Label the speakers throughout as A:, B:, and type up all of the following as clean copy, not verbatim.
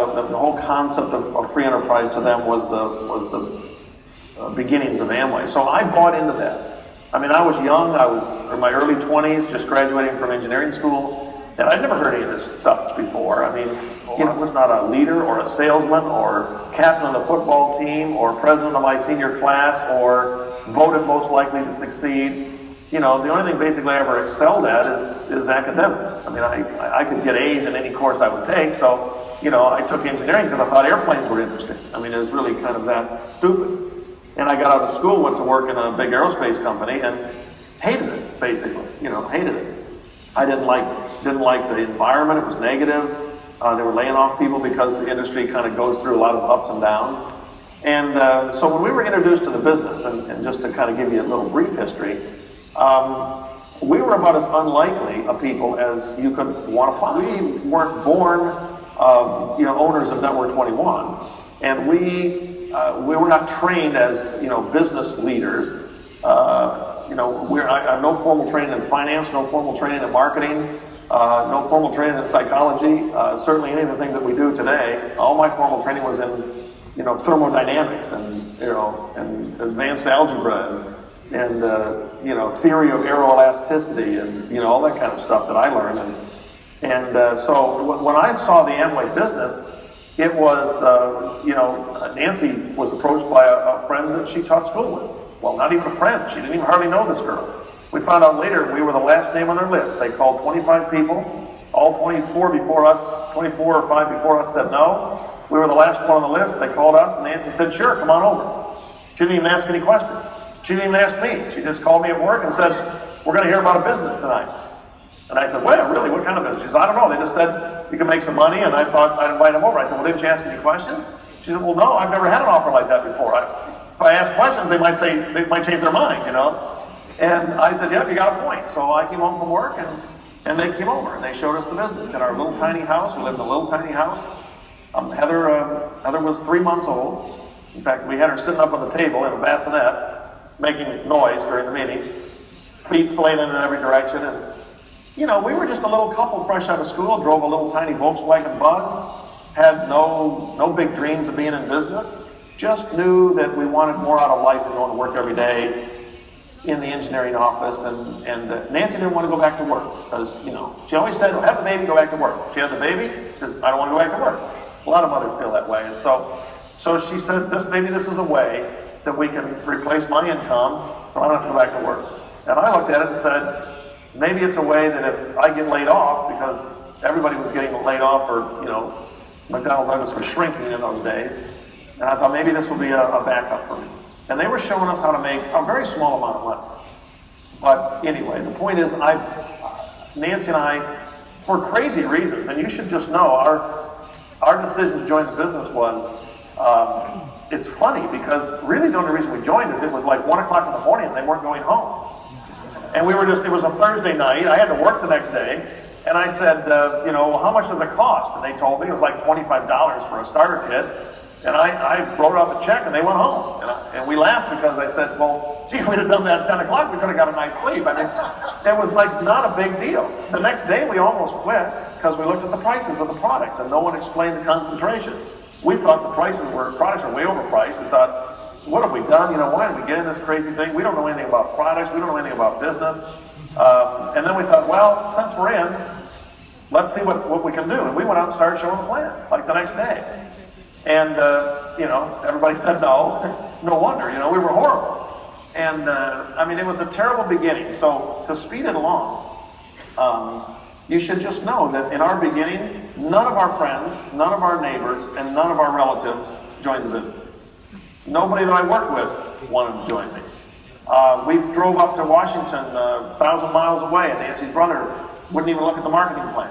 A: the whole concept of free enterprise to them was the beginnings of Amway. So I bought into that. I mean, I was young. I was in my early 20s, just graduating from engineering school. And I'd never heard any of this stuff before. I mean, I was not a leader or a salesman or captain of the football team or president of my senior class or voted most likely to succeed. The only thing basically I ever excelled at is academics. I mean, I could get A's in any course I would take, so, I took engineering because I thought airplanes were interesting. I mean, it was really kind of that stupid. And I got out of school, went to work in a big aerospace company, and hated it, basically, hated it. I didn't like the environment. It was negative. They were laying off people because the industry kind of goes through a lot of ups and downs. And so when we were introduced to the business, and just to kind of give you a little brief history, we were about as unlikely a people as you could want to find. We weren't born, owners of Network 21, and we were not trained as, business leaders. I have no formal training in finance, no formal training in marketing, no formal training in psychology. Certainly any of the things that we do today, all my formal training was in, thermodynamics and, and advanced algebra and theory of aeroelasticity and, all that kind of stuff that I learned. So when I saw the Amway business, it was, Nancy was approached by a friend that she taught school with. Well, not even a friend. She didn't even hardly know this girl. We found out later we were the last name on their list. They called 25 people. All 24 or 5 before us said no. We were the last one on the list. They called us, and Nancy said, sure, come on over. She didn't even ask any questions. She didn't even ask me. She just called me at work and said, we're going to hear about a business tonight. And I said, well, really, what kind of business? She said, I don't know. They just said you can make some money, and I thought I'd invite them over. I said, well, didn't you ask any questions? She said, well, no, I've never had an offer like that before. If I ask questions, they might change their mind, And I said, yeah, you got a point. So I came home from work, and they came over, and they showed us the business in our little tiny house. We lived in a little tiny house. Heather was 3 months old. In fact, we had her sitting up on the table in a bassinet, making noise during the meeting, feet flailing in every direction. And, we were just a little couple fresh out of school, drove a little tiny Volkswagen Bug, had no big dreams of being in business. Just knew that we wanted more out of life than going to work every day in the engineering office. And Nancy didn't want to go back to work because, she always said, have the baby, go back to work. She had the baby, she said, I don't want to go back to work. A lot of mothers feel that way. And so she said, maybe this is a way that we can replace my income so I don't have to go back to work. And I looked at it and said, maybe it's a way that if I get laid off, because everybody was getting laid off or, McDonnell Douglas was shrinking in those days, and I thought maybe this would be a backup for me. And they were showing us how to make a very small amount of money. But anyway, the point is, Nancy and I, for crazy reasons, and you should just know, our decision to join the business was, it's funny because really the only reason we joined is it was like 1 o'clock in the morning and they weren't going home. And it was a Thursday night. I had to work the next day. And I said, how much does it cost? And they told me it was like $25 for a starter kit. And I wrote out the check and they went home. And we laughed because I said, well, gee, if we'd have done that at 10 o'clock, we could have got a night's sleep. I mean, it was like not a big deal. The next day we almost quit because we looked at the prices of the products and no one explained the concentration. We thought the products were way overpriced. We thought, what have we done? Why did we get in this crazy thing? We don't know anything about products. We don't know anything about business. And then we thought, well, since we're in, let's see what we can do. And we went out and started showing the plan, like the next day. And, everybody said no. No wonder, we were horrible. And, it was a terrible beginning. So to speed it along, you should just know that in our beginning, none of our friends, none of our neighbors, and none of our relatives joined the business. Nobody that I worked with wanted to join me. We drove up to Washington 1,000 miles away, and Nancy's brother wouldn't even look at the marketing plan.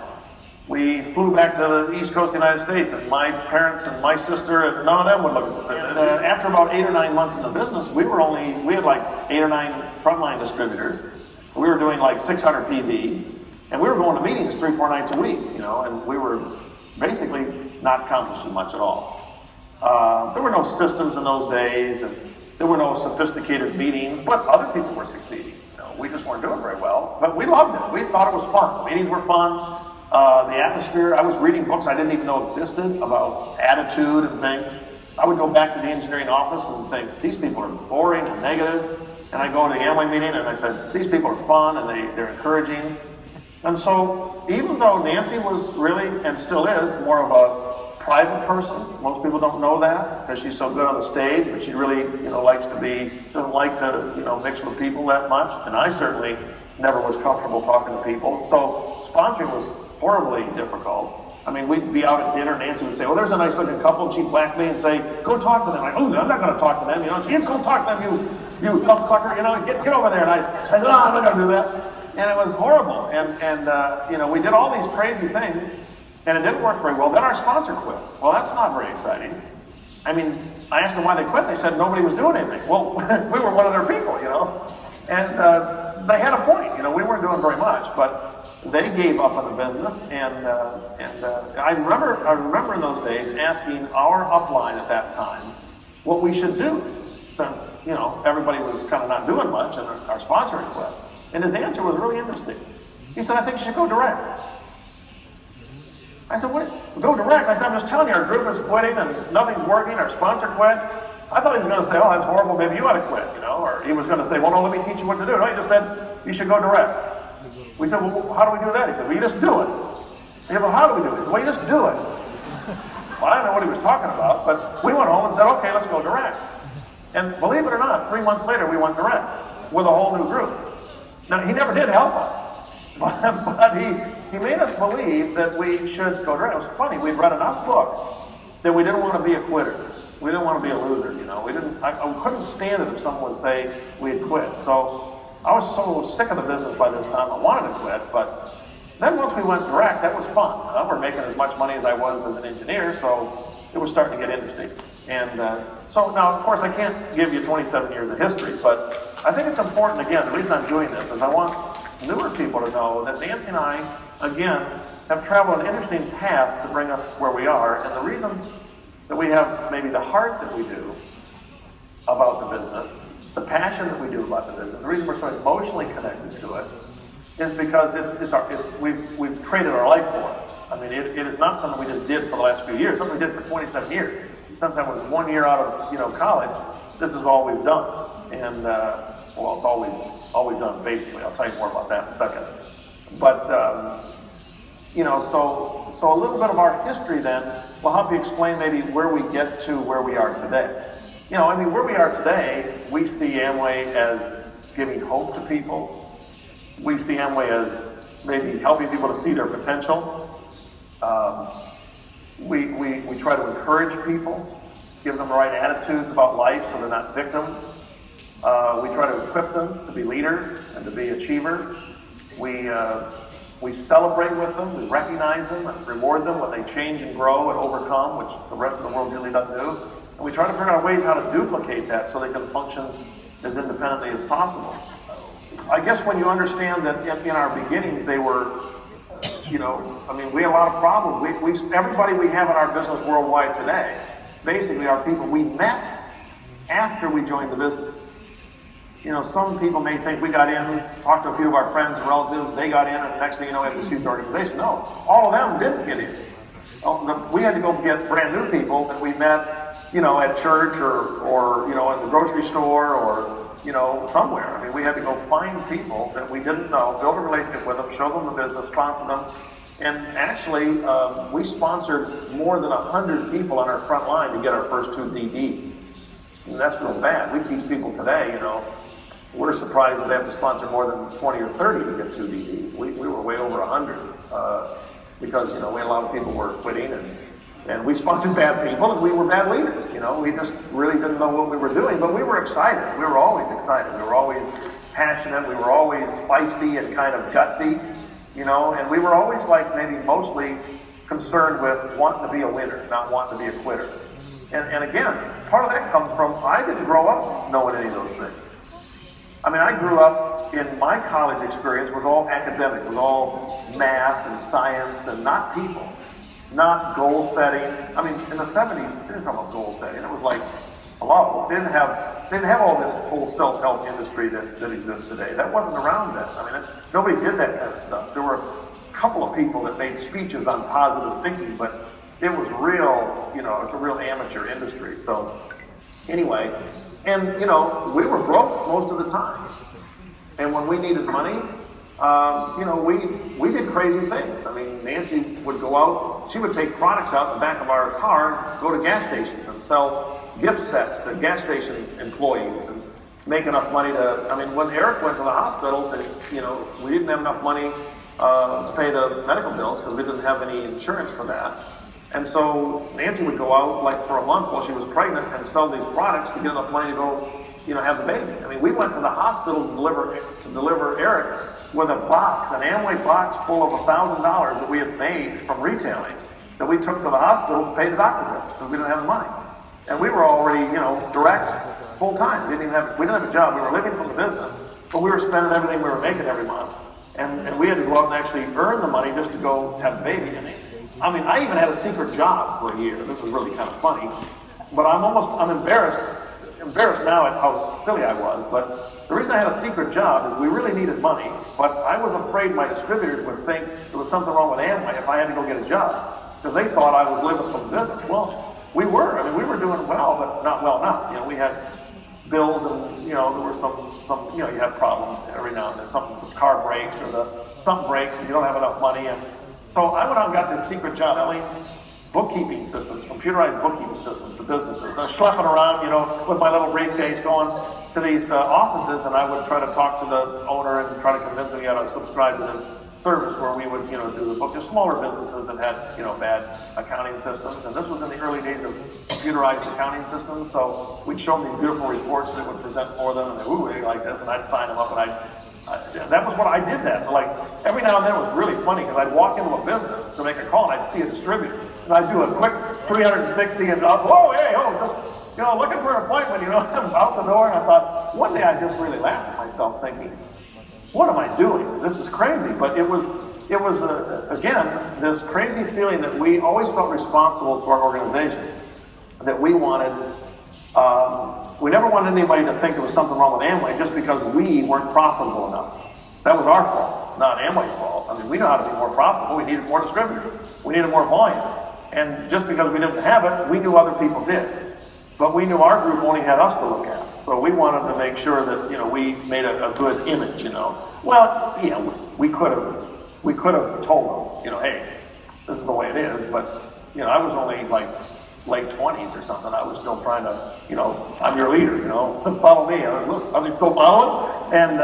A: We flew back to the East Coast of the United States, and my parents and my sister, and none of them would look at it. And after about 8 or 9 months in the business, we had like 8 or 9 frontline distributors. We were doing like 600 PV, and we were going to meetings 3-4 nights a week, and we were basically not accomplishing much at all. There were no systems in those days, and there were no sophisticated meetings, but other people were succeeding. We just weren't doing very well, but we loved it. We thought it was fun. Meetings were fun. The atmosphere, I was reading books I didn't even know existed about attitude and things. I would go back to the engineering office and think, these people are boring and negative. And I go to the Amway meeting and I said, these people are fun and they're encouraging. And so even though Nancy was really, and still is, more of a private person, most people don't know that because she's so good on the stage, but she really, likes to be, doesn't like to, mix with people that much. And I certainly never was comfortable talking to people. So sponsoring was horribly difficult. I mean, we'd be out at dinner, Nancy would say, well, there's a nice looking couple, and she'd whack me and say, go talk to them. I'm not going to talk to them, she'd go talk to them, you thumb sucker, get over there. And I said, no, I'm not going to do that. And it was horrible. And we did all these crazy things, and it didn't work very well. Then our sponsor quit. Well, that's not very exciting. I mean, I asked them why they quit. They said nobody was doing anything. Well, we were one of their people, And they had a point. We weren't doing very much, but they gave up on the business. And I remember in those days asking our upline at that time what we should do, since everybody was kind of not doing much, and our sponsor had quit. And his answer was really interesting. He said, I think you should go direct. I said, what? Go direct? I said, I'm just telling you, our group is quitting and nothing's working, our sponsor quit. I thought he was going to say, oh, that's horrible, maybe you ought to quit, or he was going to say, well, no, let me teach you what to do. No, he just said, you should go direct. We said, well, how do we do that? He said, well, you just do it. I said, well, how do we do it? He said, well, you just do it. Well, I don't know what he was talking about, but we went home and said, okay, let's go direct. And believe it or not, 3 months later, we went direct with a whole new group. Now, he never did help us, but he made us believe that we should go direct. It was funny. We'd read enough books that we didn't want to be a quitter. We didn't want to be a loser, I couldn't stand it if someone would say we had quit. So I was so sick of the business by this time, I wanted to quit. But then once we went direct, that was fun. We're making as much money as I was as an engineer, so it was starting to get interesting. And so now, of course, I can't give you 27 years of history, but I think it's important, again, the reason I'm doing this is I want newer people to know that Nancy and I, again, have traveled an interesting path to bring us where we are. And the reason that we have maybe the heart that we do about the business, the passion that we do about the business, the reason we're so emotionally connected to it is because we've traded our life for it. I mean, it is not something we just did for the last few years, something we did for 27 years. Sometimes it was 1 year out of college, this is all we've done. And well, it's all we've done basically. I'll tell you more about that in a second. But so a little bit of our history then will help you explain maybe where we get to where we are today. Where we are today, we see Amway as giving hope to people. We see Amway as maybe helping people to see their potential. We try to encourage people, give them the right attitudes about life so they're not victims. We try to equip them to be leaders and to be achievers. We celebrate with them, we recognize them and reward them when they change and grow and overcome, which the rest of the world really doesn't do. And we try to figure out ways how to duplicate that so they can function as independently as possible. I guess when you understand that in our beginnings they were, we had a lot of problems. Everybody we have in our business worldwide today, basically are people we met after we joined the business. Some people may think we got in, talked to a few of our friends and relatives, they got in, and the next thing you know, we had this huge organization. No, all of them didn't get in. We had to go get brand new people that we met, at church or in the grocery store or, somewhere. We had to go find people that we didn't know, build a relationship with them, show them the business, sponsor them. And actually, we sponsored more than 100 people on our front line to get our first 2 DDs. And that's real bad. We teach people today, we're surprised that they have to sponsor more than 20 or 30 to get 2 DDs. We were way over 100 because, we had a lot of people were quitting and we sponsored bad people and we were bad leaders. We just really didn't know what we were doing, but we were excited. We were always excited. We were always passionate. We were always feisty and kind of gutsy, and we were always maybe mostly concerned with wanting to be a winner, not wanting to be a quitter. And again, part of that comes from, I didn't grow up knowing any of those things. I grew up in my college experience was all academic, was all math and science and not people, not goal setting. In the 70s, they didn't talk about goal setting. It was like, hello, they didn't have all this whole self-help industry that exists today. That wasn't around then. Nobody did that kind of stuff. There were couple of people that made speeches on positive thinking, but it was real, it's a real amateur industry. So anyway, and we were broke most of the time. And when we needed money, we did crazy things. I mean, Nancy would go out, she would take products out in the back of our car, go to gas stations and sell gift sets to gas station employees and make enough money when Eric went to the hospital, we didn't have enough money to pay the medical bills because we didn't have any insurance for that. And so Nancy would go out like for a month while she was pregnant and sell these products to get enough money to go, have the baby. I mean, we went to the hospital to deliver Eric with a box, an Amway box full of $1,000 that we had made from retailing that we took to the hospital to pay the doctor bill because we didn't have the money. And we were already, direct full time. We didn't have a job. We were living from the business, but we were spending everything we were making every month. And we had to go out and actually earn the money just to go have the baby. I mean, I even had a secret job for a year. This is really kind of funny, but I'm embarrassed now at how silly I was. But the reason I had a secret job is we really needed money, but I was afraid my distributors would think there was something wrong with Amway if I had to go get a job, because they thought I was living from the business. Well, we were. I mean, we were doing well, but not well enough. We had bills, and there were some you have problems every now and then. The car breaks or something breaks, and you don't have enough money. And so I went out and got this secret job selling bookkeeping systems, computerized bookkeeping systems to businesses. I was schlepping around, with my little briefcase going to these offices, and I would try to talk to the owner and try to convince him he had to subscribe to this service where we would, do the book. There's smaller businesses that had, bad accounting systems, and this was in the early days of computerized accounting systems. So we'd show them these beautiful reports that would present for them, and they, ooh, they like this, and I'd sign them up, and that was what I did then. But like every now and then it was really funny because I'd walk into a business to make a call, and I'd see a distributor, and I'd do a quick 360, and just looking for an appointment, I'm out the door, and I thought one day I just really laughed at myself, thinking, what am I doing? This is crazy. But it was again, this crazy feeling that we always felt responsible to our organization, that we wanted, we never wanted anybody to think there was something wrong with Amway just because we weren't profitable enough. That was our fault, not Amway's fault. I mean, we know how to be more profitable. We needed more distributors. We needed more volume. And just because we didn't have it, we knew other people did. But we knew our group only had us to look at. So we wanted to make sure that, we made a good image, Well, we could have told them, hey, this is the way it is. But, I was only like late 20s or something. I was still trying to, I'm your leader, follow me. Are they still following? And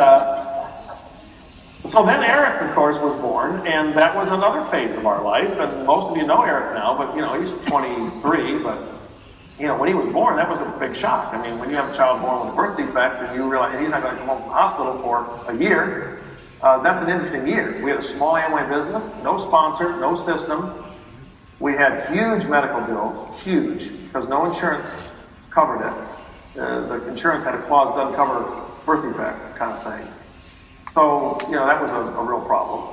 A: so then Eric, of course, was born, and that was another phase of our life. And most of you know Eric now, but, he's 23, but when he was born, that was a big shock. I mean, when you have a child born with a birth defect and you realize he's not going to come home from the hospital for a year, that's an interesting year. We had a small Amway business, no sponsor, no system. We had huge medical bills, huge, because no insurance covered it. The insurance had a clause that doesn't cover birth defect kind of thing. So, that was a real problem.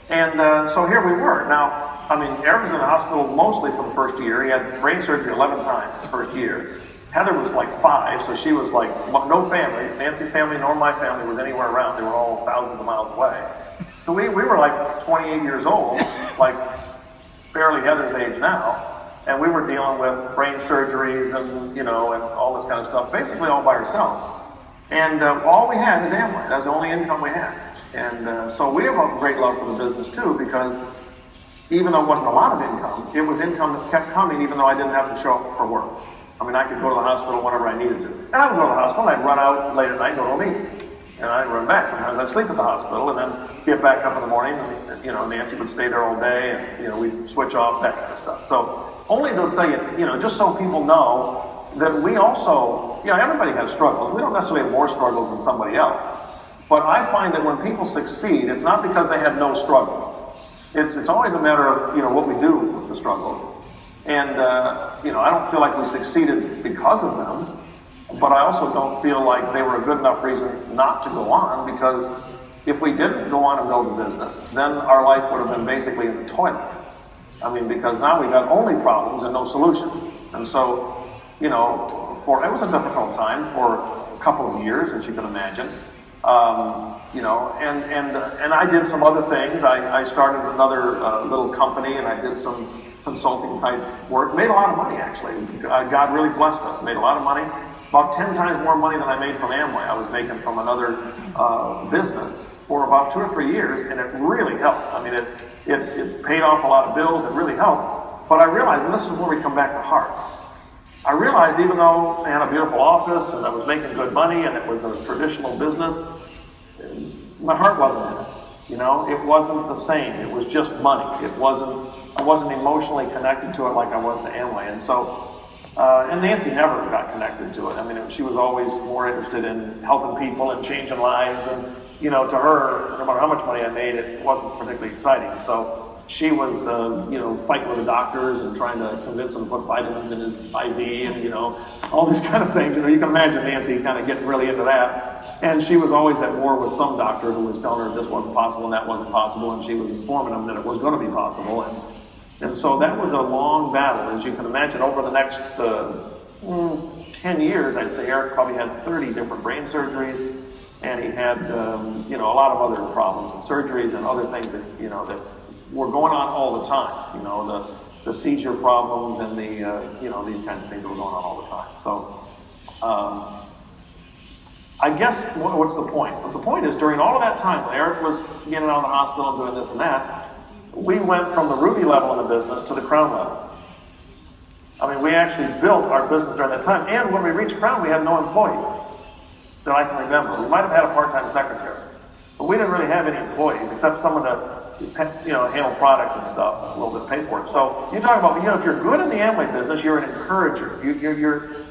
A: And so here we were. Now, Eric was in the hospital mostly for the first year. He had brain surgery 11 times the first year. Heather was like 5, so she was like, no family. Nancy's family nor my family was anywhere around. They were all thousands of miles away. So we were like 28 years old, like barely Heather's age now, and we were dealing with brain surgeries and, and all this kind of stuff, basically all by herself. And all we had is Amway. That's the only income we had. And so we have a great love for the business too, because even though it wasn't a lot of income, it was income that kept coming even though I didn't have to show up for work. I could go to the hospital whenever I needed to. And I would go to the hospital, I'd run out late at night and go to a meeting. And I'd run back. Sometimes I'd sleep at the hospital and then get back up in the morning. And, Nancy would stay there all day and, we'd switch off, that kind of stuff. So only to say it, just so people know that we also, everybody has struggles. We don't necessarily have more struggles than somebody else. But I find that when people succeed, it's not because they had no struggles. It's always a matter of, what we do with the struggles. And, I don't feel like we succeeded because of them, but I also don't feel like they were a good enough reason not to go on, because if we didn't go on and build the business, then our life would have been basically in the toilet. Because now we got only problems and no solutions. And so, it was a difficult time for a couple of years, as you can imagine. You know, and I did some other things. I started another little company, and I did some consulting type work. Made a lot of money, actually. God really blessed us. Made a lot of money. About 10 times more money than I made from Amway. I was making from another business for about 2 or 3 years, and it really helped. I mean, it paid off a lot of bills. It really helped. But I realized, and this is where we come back to heart. I realized even though I had a beautiful office and I was making good money and it was a traditional business, my heart wasn't in it. You know, it wasn't the same. It was just money. I wasn't emotionally connected to it like I was to Amway. And so, and Nancy never got connected to it. I mean, she was always more interested in helping people and changing lives. And, you know, to her, no matter how much money I made, it wasn't particularly exciting. So she was, you know, fighting with the doctors and trying to convince them to put vitamins in his IV and, you know, all these kind of things. You know, you can imagine Nancy kind of getting really into that. And she was always at war with some doctor who was telling her this wasn't possible and that wasn't possible, and she was informing them that it was going to be possible. And so that was a long battle, as you can imagine. Over the next 10 years, I'd say Eric probably had 30 different brain surgeries, and he had, you know, a lot of other problems and surgeries and other things that, you know, that were going on all the time. You know, the seizure problems and the, you know, these kinds of things that were going on all the time. So, I guess, what's the point? But the point is, during all of that time, when Eric was getting out of the hospital and doing this and that, we went from the Ruby level in the business to the Crown level. I mean, we actually built our business during that time. And when we reached Crown, we had no employees that I can remember. We might have had a part-time secretary, but we didn't really have any employees except someone to, you know, handle products and stuff, a little bit pay for it. So you talk about, you know, if you're good in the Amway business, you're an encourager.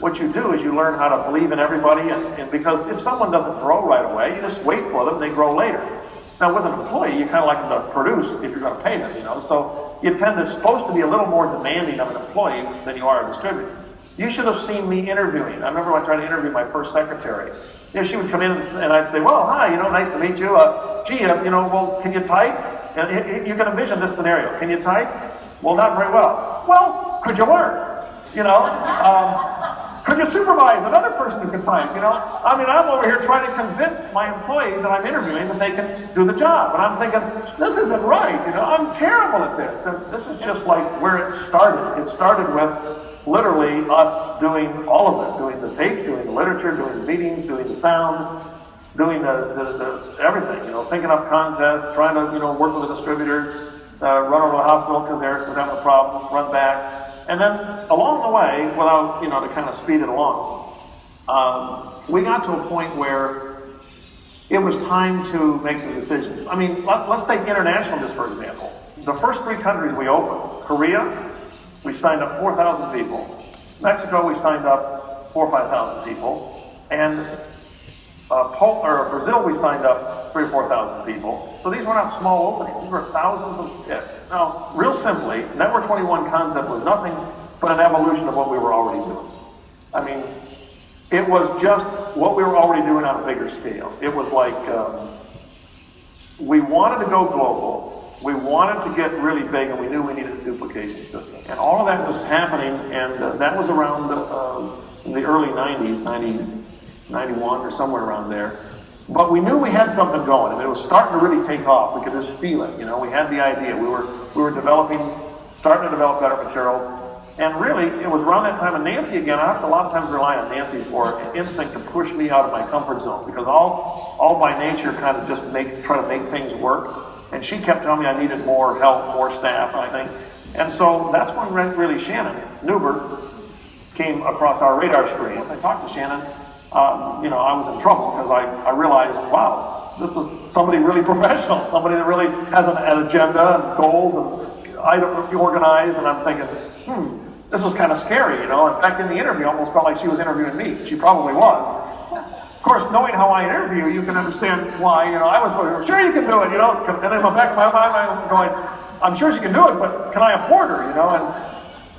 A: What you do is you learn how to believe in everybody, and because if someone doesn't grow right away, you just wait for them, they grow later. Now with an employee, you kind of like them to produce if you're going to pay them, you know. So you tend to, supposed to be a little more demanding of an employee than you are a distributor. You should have seen me interviewing. I remember I tried to interview my first secretary. You know, she would come in and I'd say, well, hi, you know, nice to meet you. Gee, you know, well, can you type? And you can envision this scenario. Can you type? Well, not very well. Well, could you learn? You know, could you supervise another person who can type? You know, I mean, I'm over here trying to convince my employee that I'm interviewing that they can do the job. And I'm thinking, this isn't right. You know, I'm terrible at this. And this is just like where it started. It started with literally us doing all of it, doing the tapes, doing the literature, doing the meetings, doing the sound, doing the everything, you know, thinking up contests, trying to, you know, work with the distributors, run over to the hospital because Eric was having a problem, run back. And then along the way, without, you know, to kind of speed it along, we got to a point where it was time to make some decisions. I mean, let's take international just for example. The first 3 countries we opened, Korea, we signed up 4,000 people. Mexico, we signed up 4,000 or 5,000 people. And Brazil, we signed up 3,000 or 4,000 people. So these were not small openings. These were thousands of hits. Now, real simply, Network 21 concept was nothing but an evolution of what we were already doing. I mean, it was just what we were already doing on a bigger scale. It was like we wanted to go global. We wanted to get really big, and we knew we needed a duplication system. And all of that was happening, and that was around in the early 90s, 91 or somewhere around there. But we knew we had something going. I mean, it was starting to really take off. We could just feel it. You know, we had the idea. We were starting to develop better materials. And really, it was around that time, and Nancy, again, I have to a lot of times rely on Nancy for an instinct to push me out of my comfort zone, because all by nature kind of just try to make things work. And she kept telling me I needed more help, more staff, I think. And so that's when really Shannon Newberg came across our radar screen. As I talked to Shannon, you know, I was in trouble because I realized, wow, this is somebody really professional, somebody that really has an agenda and goals and items organized. And I'm thinking, this is kind of scary, you know. In fact, in the interview, I almost felt like she was interviewing me. She probably was. Of course, knowing how I interview, you can understand why, you know, I was going, sure you can do it, you know. And in the back of my mind, I'm going, I'm sure she can do it, but can I afford her, you know?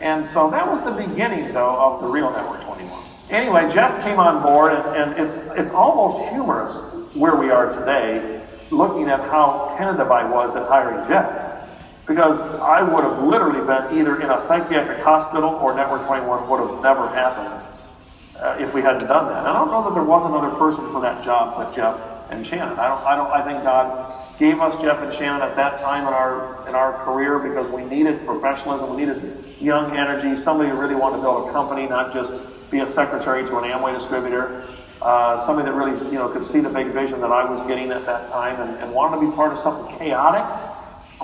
A: And so that was the beginning, though, of the real Network 21. Anyway, Jeff came on board, and it's almost humorous where we are today, looking at how tentative I was at hiring Jeff. Because I would have literally been either in a psychiatric hospital or Network 21 would have never happened if we hadn't done that. And I don't know that there was another person for that job but Jeff. and Shannon. I think God gave us Jeff and Shannon at that time in our career because we needed professionalism, we needed young energy, somebody who really wanted to build a company, not just be a secretary to an Amway distributor. Somebody that really, could see the big vision that I was getting at that time and wanted to be part of something chaotic,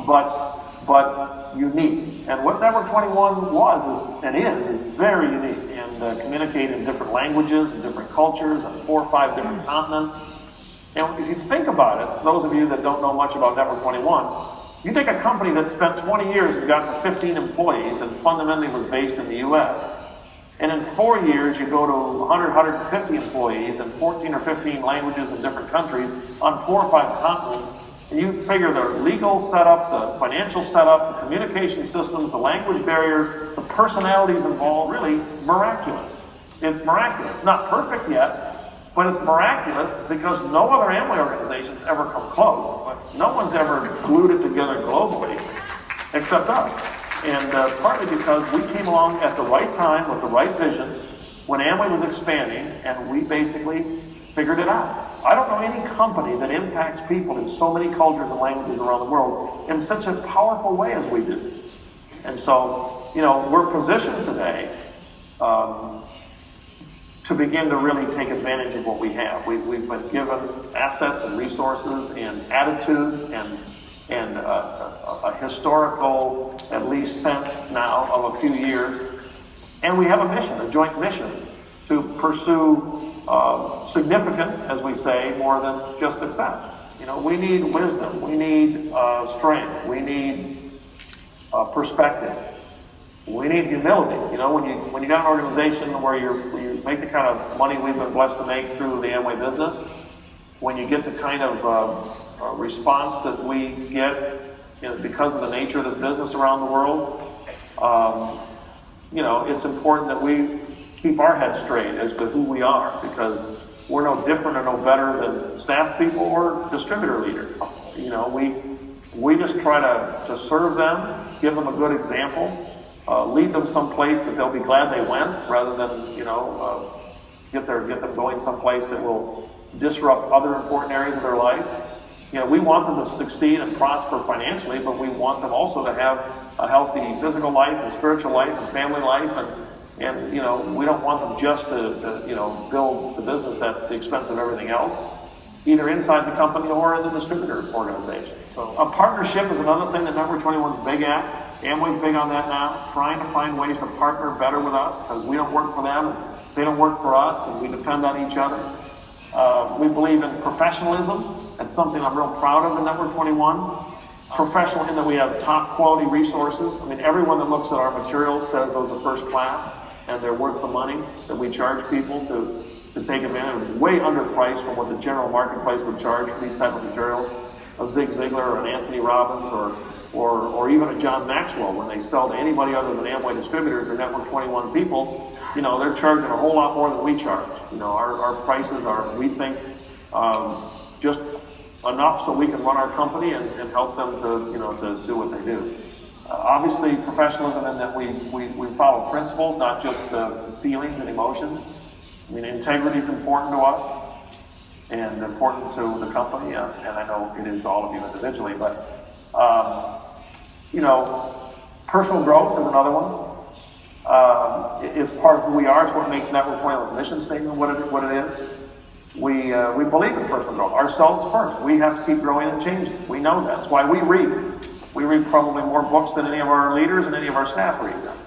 A: but unique. And what Network 21 was is very unique and communicate in different languages and different cultures and 4 or 5 different continents. And if you think about it, those of you that don't know much about Network 21, you take a company that spent 20 years and got to 15 employees and fundamentally was based in the U.S., and in 4 years, you go to 100, 150 employees in 14 or 15 languages in different countries on 4 or 5 continents. And you figure the legal setup, the financial setup, the communication systems, the language barriers, the personalities involved, really miraculous. It's miraculous. Not perfect yet, but it's miraculous because no other Amway organization's ever come close. No one's ever glued it together globally except us. And partly because we came along at the right time with the right vision when Amway was expanding, and we basically figured it out. I don't know any company that impacts people in so many cultures and languages around the world in such a powerful way as we do. And so, we're positioned today to begin to really take advantage of what we have. We've been given assets and resources and attitudes and a historical, at least sense now of a few years. And we have a mission, a joint mission, to pursue significance, as we say, more than just success. We need wisdom, we need strength, we need perspective, we need humility. When you got an organization where you make the kind of money we've been blessed to make through the Amway business, when you get the kind of response that we get because of the nature of this business around the world, it's important that we keep our heads straight as to who we are, because we're no different or no better than staff people or distributor leaders. We just try to serve them, give them a good example, lead them someplace that they'll be glad they went, rather than get them going someplace that will disrupt other important areas of their life. We want them to succeed and prosper financially, but we want them also to have a healthy physical life and spiritual life and family life, and we don't want them just to build the business at the expense of everything else, either inside the company or as a distributor organization. So a partnership is another thing that Network 21's big at. Amway's big on that now, trying to find ways to partner better with us, because we don't work for them, and they don't work for us, and we depend on each other. We believe in professionalism. That's something I'm real proud of in Network 21. Professional in that we have top quality resources. Everyone that looks at our materials says those are first class, and they're worth the money that we charge people to take advantage of. Way underpriced from what the general marketplace would charge for these type of materials. A Zig Ziglar or an Anthony Robbins or even a John Maxwell, when they sell to anybody other than Amway distributors or Network 21 people, they're charging a whole lot more than we charge. Our prices are, we think, just enough so we can run our company and help them to do what they do. Obviously, professionalism in that we follow principles, not just feelings and emotions. Integrity is important to us and important to the company, and I know it is to all of you individually, but personal growth is another one. It's part of who we are. It's what makes Network 21's mission statement what it is. We believe in personal growth. Ourselves first. We have to keep growing and changing. We know that. That's why we read. We read probably more books than any of our leaders and any of our staff read them.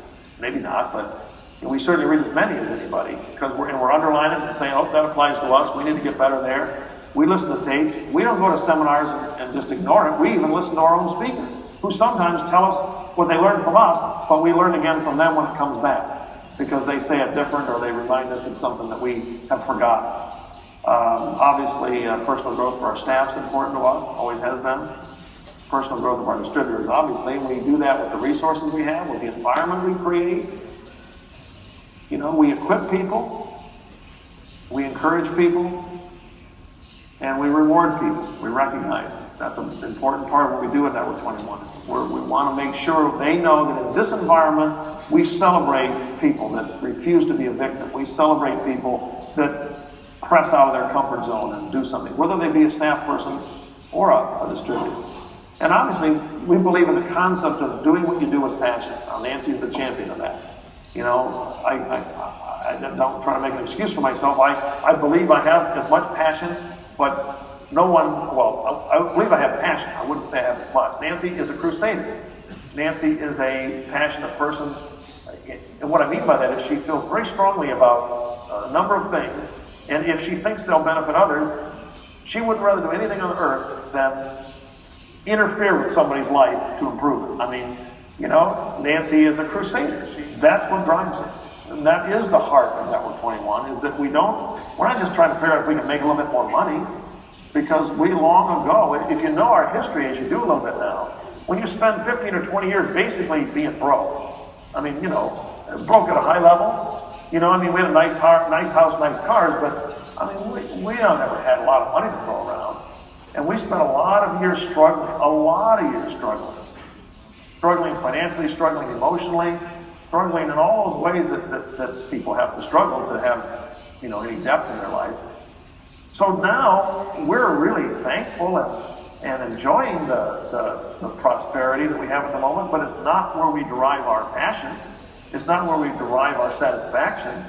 A: Maybe not, but we certainly read as many as anybody, because we're underlining and saying, oh, that applies to us. We need to get better there. We listen to tapes. We don't go to seminars and just ignore it. We even listen to our own speakers, who sometimes tell us what they learned from us, but we learn again from them when it comes back, because they say it different or they remind us of something that we have forgotten. Obviously, personal growth for our staff is important to us, always has been. Personal growth of our distributors, obviously. We do that with the resources we have, with the environment we create. We equip people, we encourage people, and we reward people. We recognize them. That's an important part of what we do at Network 21. We want to make sure they know that in this environment, we celebrate people that refuse to be a victim. We celebrate people that press out of their comfort zone and do something, whether they be a staff person or a distributor. And obviously, we believe in the concept of doing what you do with passion. Nancy's the champion of that. You know, I don't try to make an excuse for myself. I believe I have as much passion, but no one, well, I believe I have passion. I wouldn't say I have as much. Nancy is a crusader. Nancy is a passionate person. And what I mean by that is she feels very strongly about a number of things. And if she thinks they'll benefit others, she would rather do anything on earth than interfere with somebody's life to improve it. I mean, you know, Nancy is a crusader. That's what drives her. And that is the heart of Network 21, is that we're not just trying to figure out if we can make a little bit more money, because we long ago, if you know our history as you do a little bit now, when you spend 15 or 20 years basically being broke, I mean, you know, broke at a high level, you know, I mean, we had a nice house, nice cars, but I mean, we don't ever had a lot of money to throw around. And we spent a lot of years struggling, struggling financially, struggling emotionally, struggling in all those ways that people have to struggle to have, you know, any depth in their life. So now we're really thankful and enjoying the prosperity that we have at the moment, but it's not where we derive our passion. It's not where we derive our satisfaction.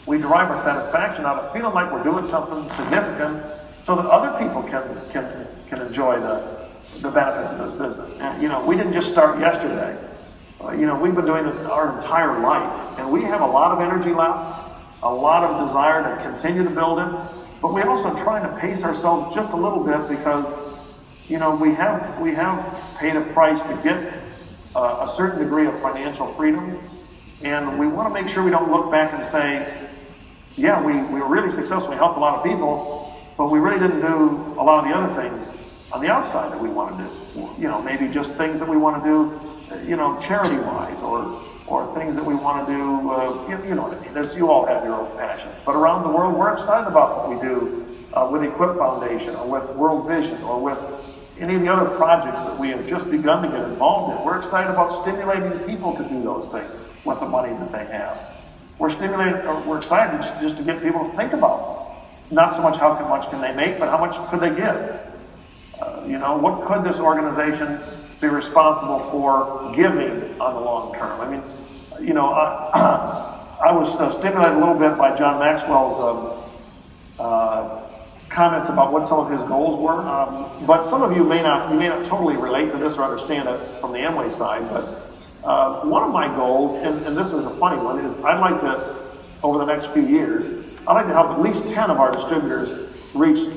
A: We derive our satisfaction out of feeling like we're doing something significant so that other people can enjoy the benefits of this business. And, you know, we didn't just start yesterday. You know, we've been doing this our entire life, and we have a lot of energy left, a lot of desire to continue to build it, but we're also trying to pace ourselves just a little bit because, you know, we have paid a price to get a certain degree of financial freedom, and we want to make sure we don't look back and say, yeah, we were really successful, we helped a lot of people, but we really didn't do a lot of the other things on the outside that we want to do. You know, maybe just things that we want to do, you know, charity-wise, or things that we want to do, you know what I mean. You all have your own passion. But around the world, we're excited about what we do with the Equip Foundation, or with World Vision, or with any of the other projects that we have just begun to get involved in. We're excited about stimulating people to do those things with the money that they have. We're excited just to get people to think about not so much how much can they make, but how much could they give. You know, what could this organization be responsible for giving on the long term? I mean, you know, I was stimulated a little bit by John Maxwell's comments about what some of his goals were. But some of you may not totally relate to this or understand it from the Amway side. But one of my goals, and this is a funny one, is I'd like to, over the next few years, I'd like to help at least 10 of our distributors reach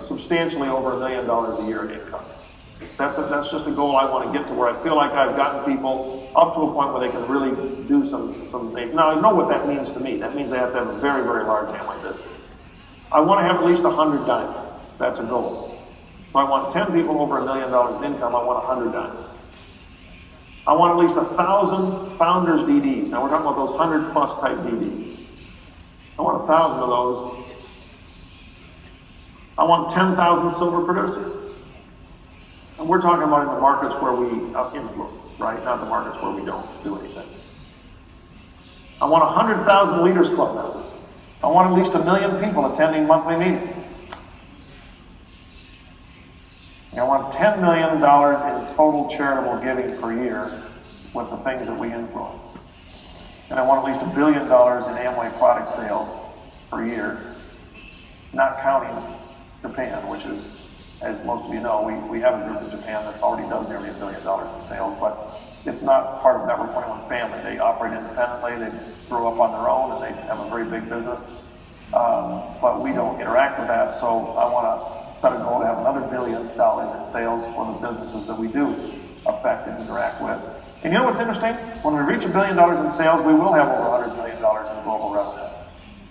A: substantially over $1 million a year in income. That's just a goal I want to get to, where I feel like I've gotten people up to a point where they can really do some things. Now, I know what that means to me. That means they have to have a very, very large Amway business. I want to have at least 100 diamonds. That's a goal. So I want 10 people over $1 million in income. I want 100 diamonds. I want at least 1,000 founders DDs. Now we're talking about those 100 plus type DDs. I want 1,000 of those. I want 10,000 silver producers. And we're talking about in the markets where we influence, right? Not the markets where we don't do anything. I want 100,000 Leaders Club members. I want at least 1 million people attending monthly meetings. I want $10 million in total charitable giving per year with the things that we influence. And I want at least $1 billion in Amway product sales per year, not counting Japan, which is, as most of you know, we have a group in Japan that already does nearly $1 billion in sales, but it's not part of Network 21 family. They operate independently, they grew up on their own, and they have a very big business. But we don't interact with that, so I want to set a goal to have another $1 billion in sales for the businesses that we do affect and interact with. And you know what's interesting? When we reach $1 billion in sales, we will have over $100 million in global revenue.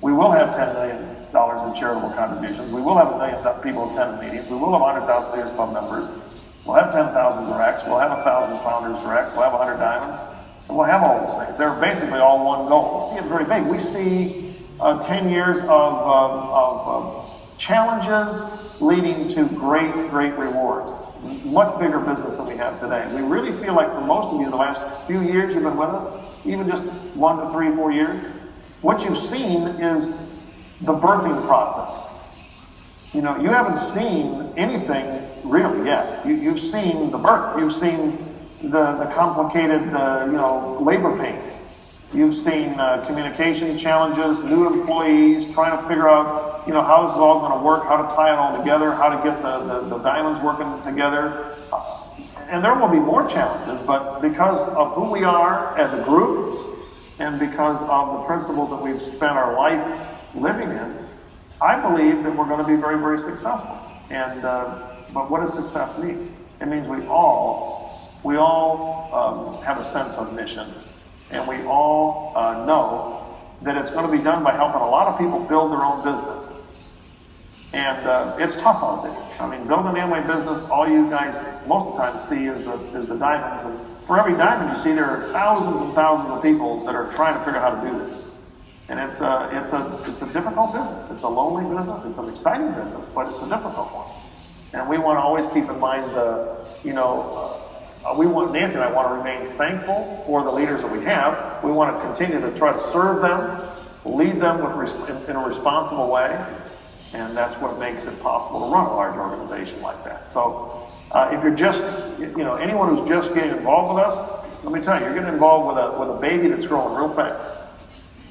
A: We will have $10 million in charitable contributions. We will have 1 million people attend meetings. We will have 100,000 Leaders Club members. We'll have 10,000 directs. We'll have 1,000 founders directs. We'll have 100 diamonds. And we'll have all those things. They're basically all one goal. We see it very big. We see 10 years of challenges leading to great rewards. Much bigger business than we have today. We really feel like for most of you, the last few years you've been with us, even just 1 to 3, 4 years, what you've seen is the birthing process. You know, you haven't seen anything really yet. You've seen the birth. You've seen the complicated, labor pains. You've seen communication challenges, new employees, trying to figure out, how this is all going to work, how to tie it all together, how to get the diamonds working together. And there will be more challenges, but because of who we are as a group and because of the principles that we've spent our life living in, I believe that we're going to be very, very successful. And but what does success mean? It means we all have a sense of mission, and we all know that it's going to be done by helping a lot of people build their own business. And it's tough out there. I mean, building an Amway business, all you guys most of the time see is the diamonds. And for every diamond you see, there are thousands and thousands of people that are trying to figure out how to do this. And it's a difficult business. It's a lonely business. It's an exciting business, but it's a difficult one. And we want to always keep in mind Nancy and I want to remain thankful for the leaders that we have. We want to continue to try to serve them, lead them in a responsible way, and that's what makes it possible to run a large organization like that. So if you're just, anyone who's just getting involved with us, let me tell you, you're getting involved with a baby that's growing real fast.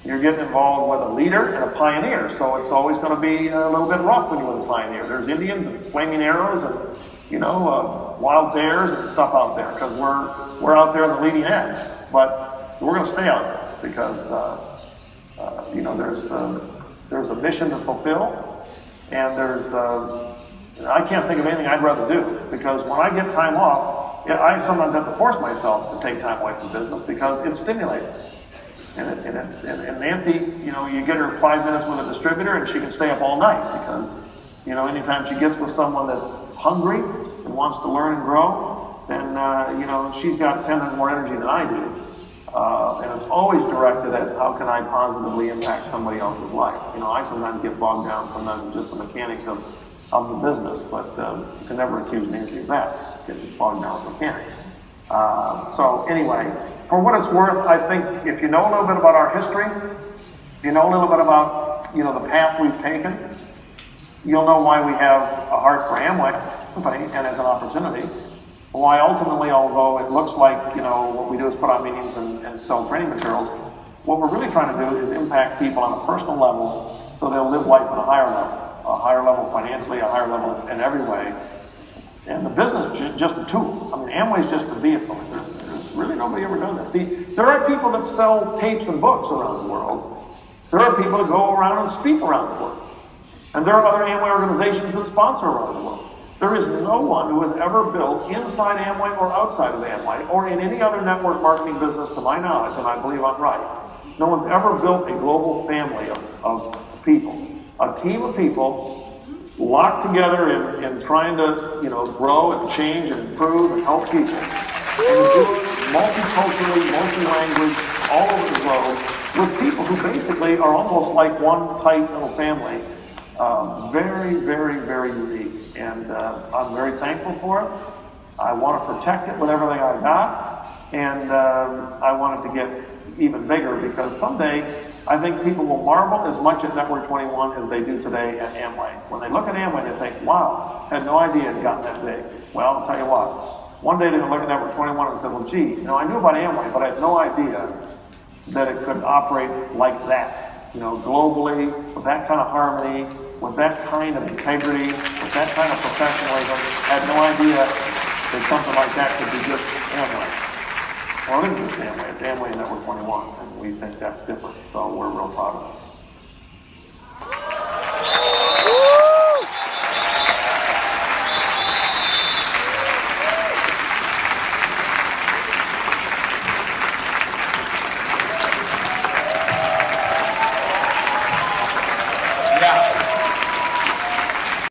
A: You're getting involved with a leader and a pioneer, so it's always going to be a little bit rough when you're with a pioneer. There's Indians and flaming arrows and wild bears and stuff out there because we're out there on the leading edge. But we're going to stay out there because there's a mission to fulfill, and I can't think of anything I'd rather do because when I get time off, I sometimes have to force myself to take time away from business because it's stimulating. And Nancy, you get her 5 minutes with a distributor and she can stay up all night because, anytime she gets with someone that's hungry and wants to learn and grow, then, she's got 10 times more energy than I do. And it's always directed at how can I positively impact somebody else's life. I sometimes get bogged down sometimes in just the mechanics of the business, but you can never accuse Nancy of that, getting bogged down with mechanics. So anyway, for what it's worth, I think if you know a little bit about our history, if you know a little bit about, the path we've taken, you'll know why we have a heart for Amway company and as an opportunity. Why ultimately, although it looks like, what we do is put on meetings and sell training materials, what we're really trying to do is impact people on a personal level so they'll live life at a higher level financially, a higher level in every way. And the business is just a tool. I mean, Amway's just a vehicle. There's really nobody ever done this. See, there are people that sell tapes and books around the world. There are people that go around and speak around the world. And there are other Amway organizations that sponsor around the world. There is no one who has ever built inside Amway or outside of Amway or in any other network marketing business, to my knowledge, and I believe I'm right. No one's ever built a global family of people, a team of people locked together in trying to, grow and change and improve and help people. And do it multiculturally, multi-language, all over the globe, with people who basically are almost like one tight little family. Very, very, very unique. And I'm very thankful for it. I want to protect it with everything I got. And I want it to get even bigger because someday I think people will marvel as much at Network 21 as they do today at Amway. When they look at Amway, they think, wow, had no idea it had gotten that big. Well, I'll tell you what. One day they're going to look at Network 21 and say, well, gee, I knew about Amway, but I had no idea that it could operate like that. Globally, with that kind of harmony, with that kind of integrity, with that kind of professionalism. I had no idea that something like that could be just Amway. Well, it isn't just Amway, it's Amway Network 21, and we think that's different, so we're real proud of it.